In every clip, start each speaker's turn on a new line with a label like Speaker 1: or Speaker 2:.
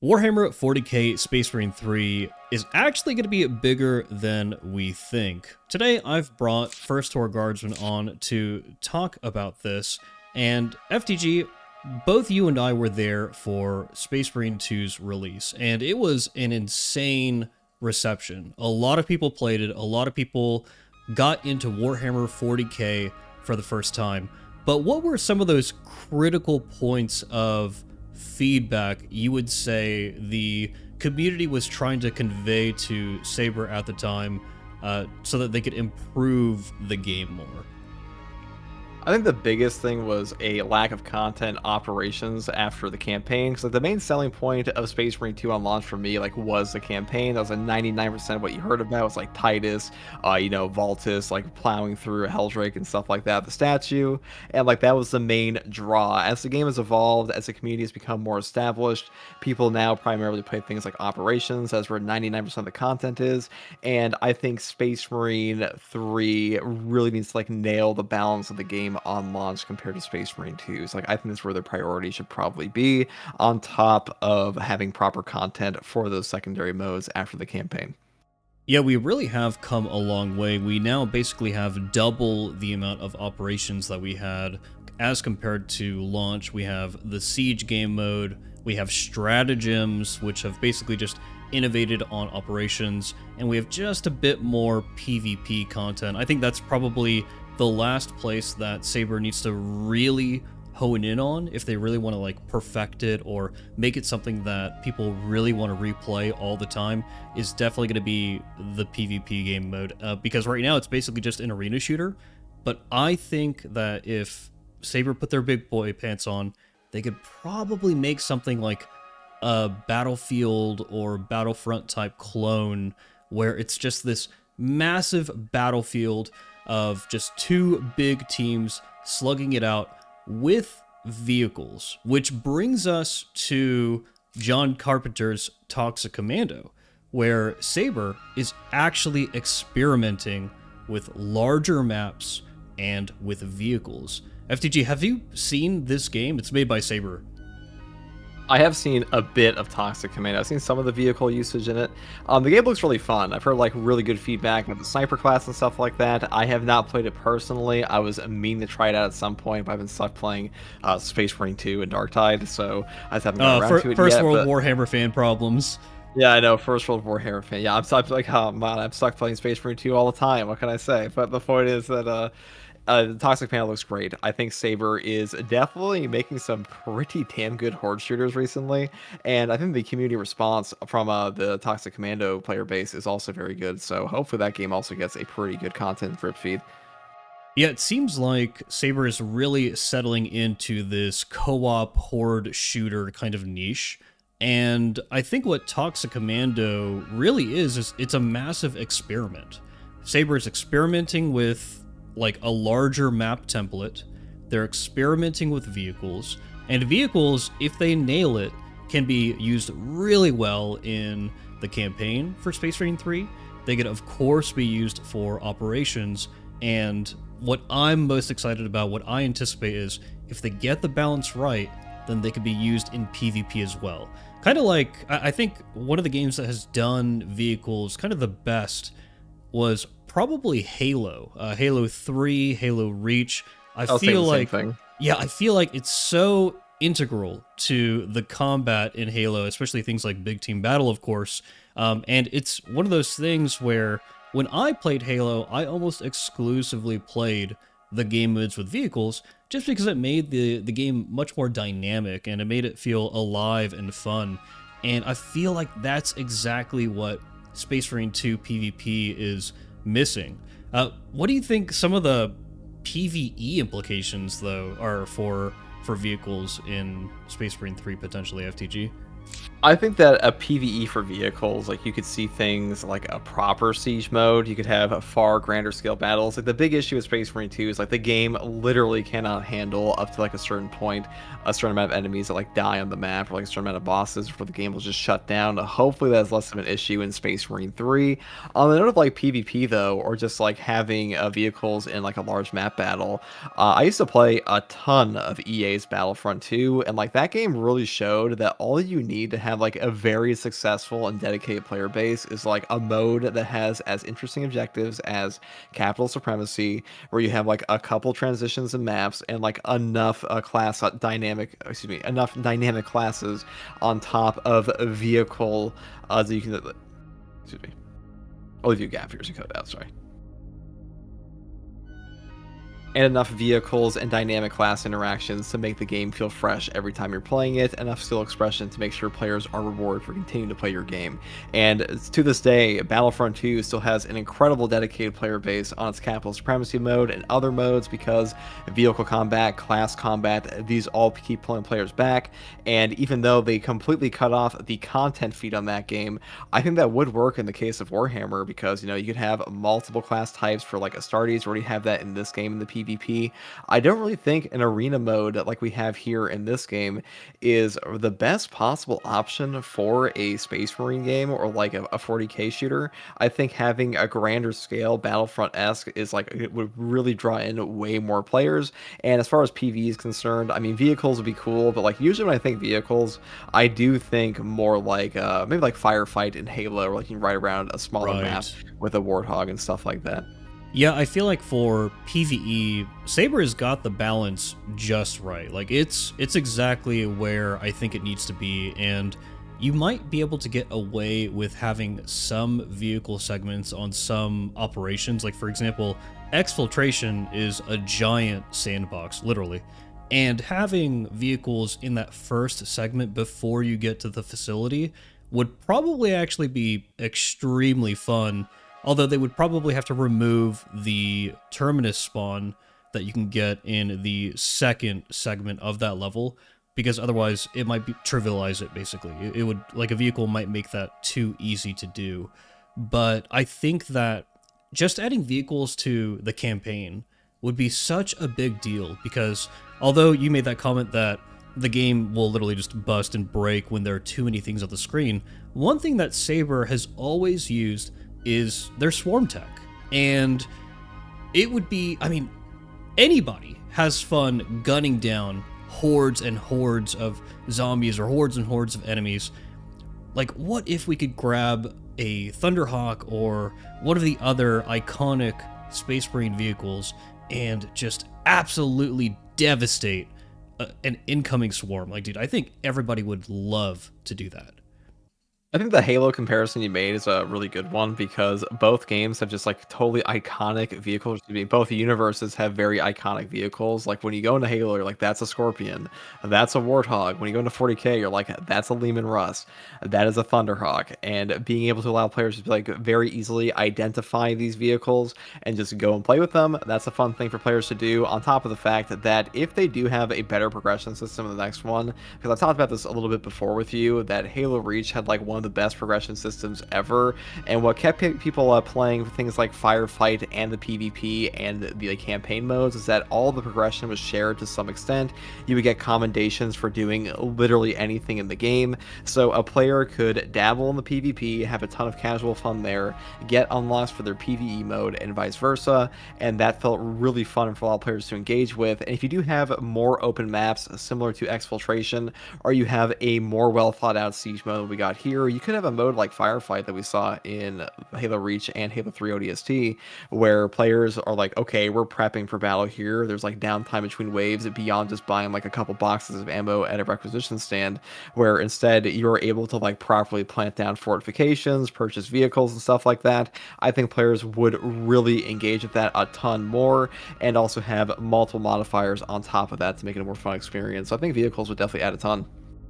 Speaker 1: Warhammer 40k Space Marine 3 is actually going to be bigger than we think. Today I've brought First Tour Guardsman on to talk about this, and FTG, both you and I were there for Space Marine 2's release, and it was an insane reception. A lot of people played it, a lot of people got into Warhammer 40k for the first time, but what were some of those critical points of feedback you would say the community was trying to convey to Saber at the time so that they could improve the game more?
Speaker 2: I think the biggest thing was a lack of content operations after the campaign. Because the main selling point of Space Marine 2 on launch for me was the campaign. That was 99% of what you heard about. It was like Titus, Voltus, plowing through a Helldrake and stuff like that. The statue, and that was the main draw. As the game has evolved, as the community has become more established, people now primarily play things like operations, as where 99% of the content is. And I think Space Marine 3 really needs to nail the balance of the game on launch compared to Space Marine 2. So I think that's where their priority should probably be, on top of having proper content for those secondary modes after the campaign.
Speaker 1: Yeah, we really have come a long way. We now basically have double the amount of operations that we had as compared to launch. We have the Siege game mode, we have stratagems, which have basically just innovated on operations, and we have just a bit more PvP content. I think that's probably the last place that Saber needs to really hone in on if they really want to perfect it or make it something that people really want to replay all the time, is definitely going to be the PvP game mode, because right now it's basically just an arena shooter. But I think that if Saber put their big boy pants on, they could probably make something like a Battlefield or Battlefront type clone, where it's just this massive battlefield of just two big teams slugging it out with vehicles, which brings us to John Carpenter's Toxic Commando, where Saber is actually experimenting with larger maps and with vehicles. FTG, have you seen this game? It's made by Saber.
Speaker 2: I have seen a bit of Toxic Commando. I've seen some of the vehicle usage in it. The game looks really fun. I've heard really good feedback about the sniper class and stuff like that. I have not played it personally. I was meaning to try it out at some point, but I've been stuck playing Space Marine 2 and Darktide, so I just haven't gotten around to it
Speaker 1: First
Speaker 2: yet.
Speaker 1: World Warhammer fan problems.
Speaker 2: Yeah, I know, First World Warhammer fan. Yeah, I'm stuck oh man, I'm stuck playing Space Marine 2 all the time. What can I say? But the point is that the Toxic Commando looks great. I think Saber is definitely making some pretty damn good horde shooters recently, and I think the community response from the Toxic Commando player base is also very good. So hopefully that game also gets a pretty good content drip feed.
Speaker 1: Yeah, it seems like Saber is really settling into this co-op horde shooter kind of niche. And I think what Toxic Commando really is it's a massive experiment. Saber is experimenting with a larger map template. They're experimenting with vehicles, and vehicles, if they nail it, can be used really well in the campaign for Space Marine 3. They could, of course, be used for operations, and what I'm most excited about, what I anticipate, is if they get the balance right, then they could be used in PvP as well. Kind of I think one of the games that has done vehicles kind of the best was probably Halo. Halo 3, Halo Reach.
Speaker 2: I'll feel like,
Speaker 1: yeah, I feel like it's so integral to the combat in Halo, especially things like Big Team Battle, of course. And it's one of those things where when I played Halo, I almost exclusively played the game modes with vehicles, just because it made the game much more dynamic and it made it feel alive and fun. And I feel like that's exactly what Space Marine 2 PvP is missing. What do you think some of the PvE implications, though, are for vehicles in Space Marine 3, potentially, FTG?
Speaker 2: I think that a PvE for vehicles, you could see things like a proper siege mode. You could have a far grander scale battles. The big issue with Space Marine 2 is the game literally cannot handle up to a certain point, a certain amount of enemies that die on the map, or a certain amount of bosses before the game will just shut down. Hopefully that's less of an issue in Space Marine 3. On the note of PvP though, or just having vehicles in a large map battle, I used to play a ton of EA's Battlefront 2, and that game really showed that all you need to have have like a very successful and dedicated player base is like a mode that has as interesting objectives as capital supremacy, where you have like a couple transitions and maps and like enough enough dynamic classes on top of a vehicle that you can. Excuse me. I'll leave you a gap here to code out. Sorry. And enough vehicles and dynamic class interactions to make the game feel fresh every time you're playing it, enough skill expression to make sure players are rewarded for continuing to play your game. And to this day, Battlefront 2 still has an incredible dedicated player base on its capital supremacy mode and other modes, because vehicle combat, class combat, these all keep pulling players back. And even though they completely cut off the content feed on that game, I think that would work in the case of Warhammer, because you could have multiple class types for like Astartes. You already have that in this game in the PvP. I don't really think an arena mode like we have here in this game is the best possible option for a Space Marine game or like a 40k shooter. I think having a grander scale Battlefront-esque is like, it would really draw in way more players. And as far as PvE is concerned, I mean, vehicles would be cool, but like usually when I think vehicles, I do think more like maybe like Firefight in Halo, or like you can ride around a smaller map with a Warthog and stuff like that.
Speaker 1: Yeah, I feel like for PvE, Saber has got the balance just right. Like it's exactly where I think it needs to be, and you might be able to get away with having some vehicle segments on some operations. Like for example, Exfiltration is a giant sandbox, literally. And having vehicles in that first segment before you get to the facility would probably actually be extremely fun. Although they would probably have to remove the terminus spawn that you can get in the second segment of that level, because otherwise it might trivialize it, basically. It would, like, a vehicle might make that too easy to do. But I think that just adding vehicles to the campaign would be such a big deal, because although you made that comment that the game will literally just bust and break when there are too many things on the screen, one thing that Saber has always used is their swarm tech. And it would be, I mean, anybody has fun gunning down hordes and hordes of zombies or hordes and hordes of enemies. Like, what if we could grab a Thunderhawk or one of the other iconic Space Marine vehicles and just absolutely devastate an incoming swarm? Like, dude, I think everybody would love to do that.
Speaker 2: I think the Halo comparison you made is a really good one, because both games have just like totally iconic vehicles. Both universes have very iconic vehicles. Like when you go into Halo, you're like, that's a Scorpion, that's a Warthog. When you go into 40k, you're like, that's a Lehman Russ, that is a Thunderhawk. And being able to allow players to like very easily identify these vehicles and just go and play with them, that's a fun thing for players to do. On top of the fact that if they do have a better progression system in the next one, because I've talked about this a little bit before with you, that Halo Reach had like one of the best progression systems ever, and what kept people playing things like Firefight and the PvP and the campaign modes is that all the progression was shared to some extent. You would get commendations for doing literally anything in the game, so a player could dabble in the PvP, have a ton of casual fun there, get unlocks for their PvE mode, and vice versa, and that felt really fun for a lot of players to engage with. And if you do have more open maps similar to Exfiltration, or you have a more well thought out siege mode we got here, you could have a mode like Firefight that we saw in Halo Reach and Halo 3 ODST, where players are like, okay, we're prepping for battle here. There's like downtime between waves beyond just buying like a couple boxes of ammo at a requisition stand, where instead you're able to like properly plant down fortifications, purchase vehicles and stuff like that. I think players would really engage with that a ton more, and also have multiple modifiers on top of that to make it a more fun experience. So I think vehicles would definitely add a ton.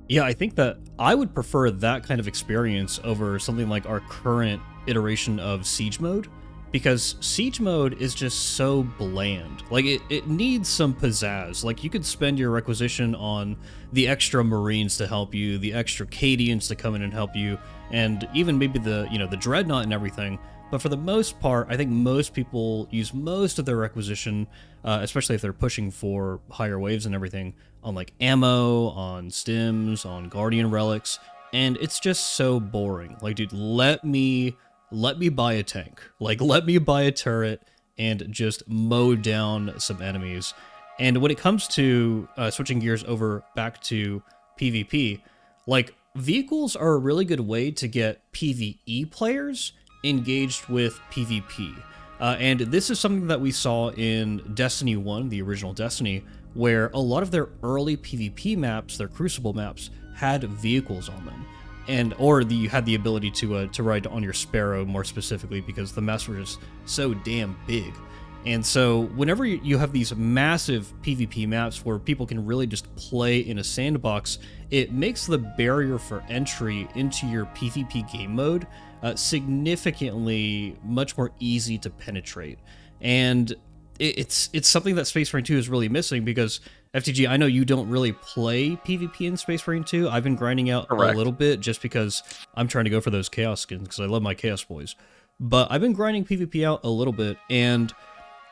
Speaker 1: Yeah, I think that I would prefer that kind of experience over something like our current iteration of Siege Mode, because Siege Mode is just so bland. Like, it needs some pizzazz. Like, you could spend your requisition on the extra Marines to help you, the extra Cadians to come in and help you, and even maybe the Dreadnought and everything. But for the most part, I think most people use most of their requisition, especially if they're pushing for higher waves and everything, on like ammo, on stims, on Guardian relics, and it's just so boring. Like, dude, let me buy a tank. Like, let me buy a turret and just mow down some enemies. And when it comes to switching gears over back to PvP, like, vehicles are a really good way to get PvE players engaged with PvP. And this is something that we saw in Destiny 1, the original Destiny, where a lot of their early PvP maps, their Crucible maps, had vehicles on them. And or you had the ability to ride on your Sparrow more specifically because the maps were just so damn big. And so whenever you have these massive PvP maps where people can really just play in a sandbox, it makes the barrier for entry into your PvP game mode significantly much more easy to penetrate. And it's something that Space Marine 2 is really missing because FTG, I know you don't really play PvP in Space Marine 2. I've been grinding out
Speaker 2: Correct.
Speaker 1: a little bit just because I'm trying to go for those Chaos skins because I love my Chaos boys. But I've been grinding PvP out a little bit, and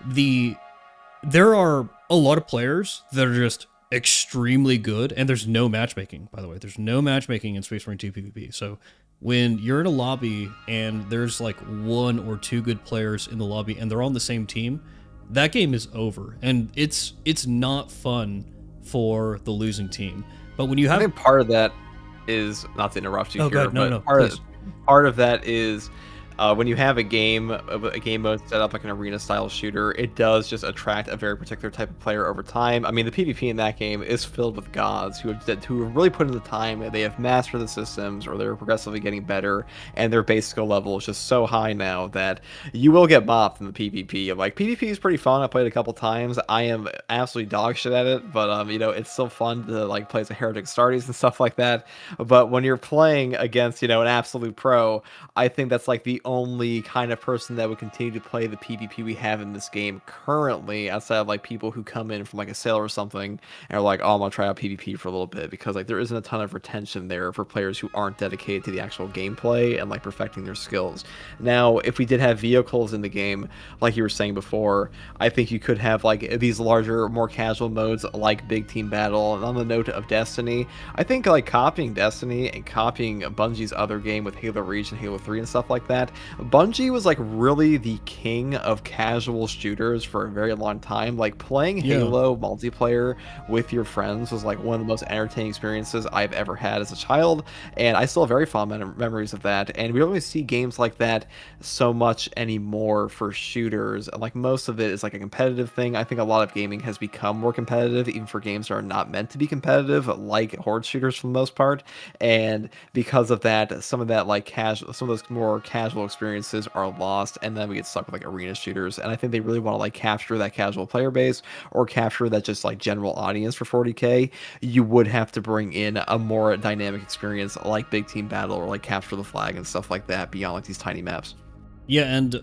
Speaker 1: there are a lot of players that are just extremely good, and there's no matchmaking, by the way. There's no matchmaking in Space Marine 2 PvP. So when you're in a lobby and there's like 1 or 2 good players in the lobby and they're on the same team, that game is over, and it's not fun for the losing team. But when you have,
Speaker 2: I think part of that is, not to interrupt you here,
Speaker 1: God, no,
Speaker 2: but part of that is when you have a game mode set up like an arena style shooter, it does just attract a very particular type of player over time. I mean, the PvP in that game is filled with gods who have really put in the time. They have mastered the systems, or they're progressively getting better, and their base skill level is just so high now that you will get mopped in the PvP. Like, PvP is pretty fun. I played it a couple times. I am absolutely dog shit at it, but you know, it's still fun to like play as a Heretic Astartes and stuff like that. But when you're playing against, you know, an absolute pro, I think that's like the only kind of person that would continue to play the PvP we have in this game currently, outside of like people who come in from like a sale or something and are like, oh, I'm gonna try out PvP for a little bit, because like there isn't a ton of retention there for players who aren't dedicated to the actual gameplay and like perfecting their skills. Now, if we did have vehicles in the game, like you were saying before, I think you could have like these larger, more casual modes like Big Team Battle. And on the note of Destiny, I think like copying Destiny and copying Bungie's other game with Halo Reach and Halo 3 and stuff like that, Bungie was like really the king of casual shooters for a very long time. Like playing Halo multiplayer with your friends was like one of the most entertaining experiences I've ever had as a child, and I still have very fond memories of that. And we don't really see games like that so much anymore for shooters. Like most of it is like a competitive thing. I think a lot of gaming has become more competitive, even for games that are not meant to be competitive, like horde shooters for the most part. And because of that, some of that like some of those more casual experiences are lost, and then we get stuck with like arena shooters. And I think they really want to like capture that casual player base, or capture that just like general audience for 40k. You would have to bring in a more dynamic experience like Big Team Battle or like Capture the Flag and stuff like that beyond like these tiny maps.
Speaker 1: Yeah, and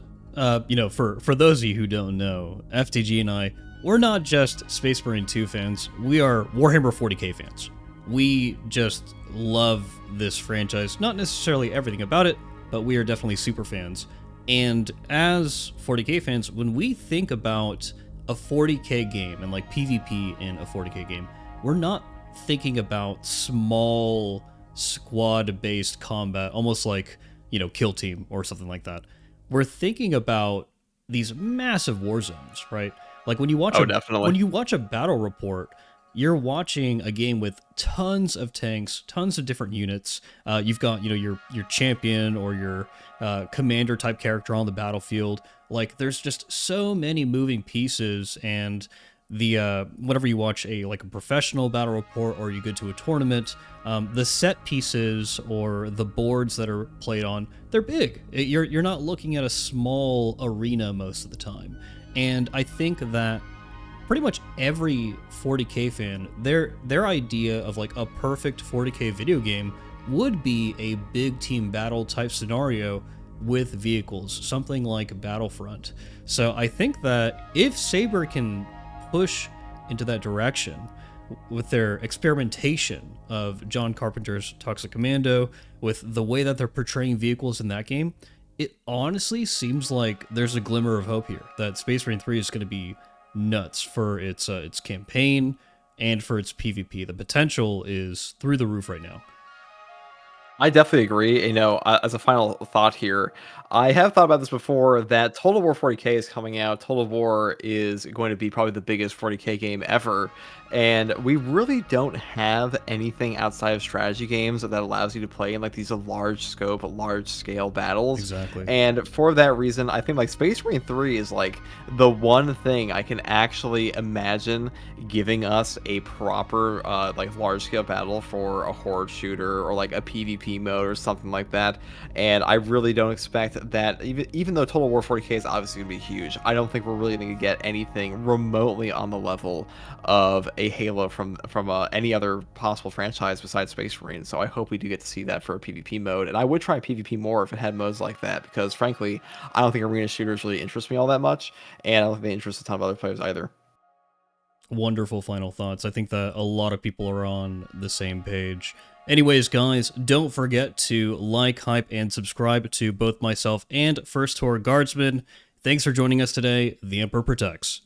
Speaker 1: you know, for those of you who don't know, FTG and I, we're not just Space Marine 2 fans. We are Warhammer 40k fans. We just love this franchise. Not necessarily everything about it, but we are definitely super fans. And as 40k fans, when we think about a 40k game and like PvP in a 40k game, we're not thinking about small squad-based combat, almost like, you know, Kill Team or something like that. We're thinking about these massive war zones, right? Like when you watch when you watch a battle report, you're watching a game with tons of tanks, tons of different units. You've got, you know, your champion or your commander type character on the battlefield. Like there's just so many moving pieces, and the whenever you watch a professional battle report or you go to a tournament, the set pieces or the boards that are played on, they're big. You're not looking at a small arena most of the time. And I think that pretty much every 40k fan, their idea of like a perfect 40k video game would be a big team battle type scenario with vehicles, something like Battlefront. So I think that if Saber can push into that direction with their experimentation of John Carpenter's Toxic Commando, with the way that they're portraying vehicles in that game, it honestly seems like there's a glimmer of hope here that Space Marine 3 is going to be nuts for its campaign and for its PvP. The potential is through the roof right now.
Speaker 2: I definitely agree. You know, as a final thought here, I have thought about this before, that Total War 40k is coming out. Total War is going to be probably the biggest 40k game ever. And we really don't have anything outside of strategy games that allows you to play in like these large scope, large scale battles.
Speaker 1: Exactly.
Speaker 2: And for that reason, I think like Space Marine 3 is like the one thing I can actually imagine giving us a proper like large scale battle for a horde shooter or like a PvP mode or something like that. And I really don't expect that, even though Total War 40k is obviously going to be huge, I don't think we're really going to get anything remotely on the level of a Halo from any other possible franchise besides Space Marine. So I hope we do get to see that for a PvP mode. And I would try PvP more if it had modes like that, because frankly, I don't think arena shooters really interest me all that much, and I don't think they interest a ton of other players either.
Speaker 1: Wonderful final thoughts. I think that a lot of people are on the same page. Anyways, guys, don't forget to like, hype, and subscribe to both myself and First Tour Guardsman. Thanks for joining us today. The Emperor protects.